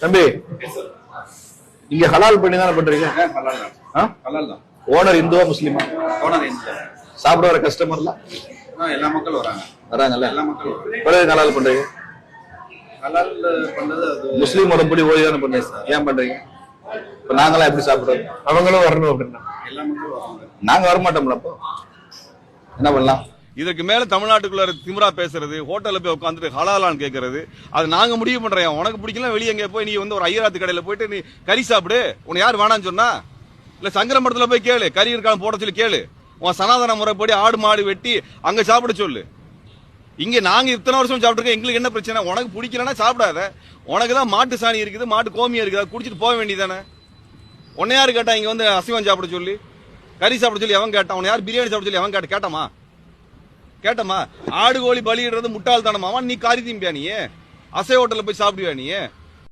தம்பி இங்க ஹலால் பண்ணி தானே பண்றீங்க? ஓனர் இந்துவா முஸ்லிமா? ஓனர் இந்து. சாப்பிட வர கஸ்டமர்லாம் எல்லா மக்களும் வராங்கல்ல? எல்லா மக்களும். பிறகு ஹலால் பண்றீங்க? ஹலால் பண்றது அது முஸ்லீம் முறைப்படி ஓடி தானே பண்றீங்க. ஏன் பண்றீங்க? இப்ப நாங்களாம் எப்படி சாப்பிடுறோம்? அவங்களும் வரணும் அப்படின்னா எல்லா மக்களும் வராங்க. நாங்க வரமாட்டோம்ல. அப்போ என்ன பண்ணலாம்? இதுக்கு மேல தமிழ்நாட்டுக்குள்ள திமிரா பேசுறது, ஹோட்டல்ல போய் உட்காந்துட்டு ஹலாலான்னு கேட்கறது, அது நாங்க முடிவு பண்றோம். உனக்கு பிடிக்கல வெளியே எங்க போய் நீ வந்து ஒரு ஐயராத்து கடையில போயிட்டு நீ கறி சாப்பிடு. உன்னை யார் வேணான்னு சொன்னா? இல்ல சங்கரமடத்துல போய் கேளு, கறி இருக்கான்னு போட சொல்லி கேளு. உன் சனாதன முறைப்படி ஆடு மாடு வெட்டி அங்க சாப்பிட சொல்லு. இங்க நாங்க இத்தனை வருஷம் சாப்பிட்டுருக்கோம். எங்களுக்கு என்ன பிரச்சனை? உனக்கு பிடிக்கலன்னா சாப்பிடாத. உனக்கு தான் மாட்டு சாணி இருக்குது, மாட்டு கோமியம் இருக்குது, குடிச்சிட்டு போக வேண்டியதானே. உன்னை யாரு கேட்டா இங்க வந்து அசைவம் சாப்பிட சொல்லி, கறி சாப்பிட சொல்லி எவன் கேட்டான்? உன்னை யார் பிரியாணி சாப்பிட சொல்லி எவன் கேட்டமா? கேட்டமா? ஆடு கோழி பலியிடுறது முட்டாள் தானமா? நீ காரி திம்பியா? நீ அசை ஹோட்டல்ல போய் சாப்பிடுவியா? நீ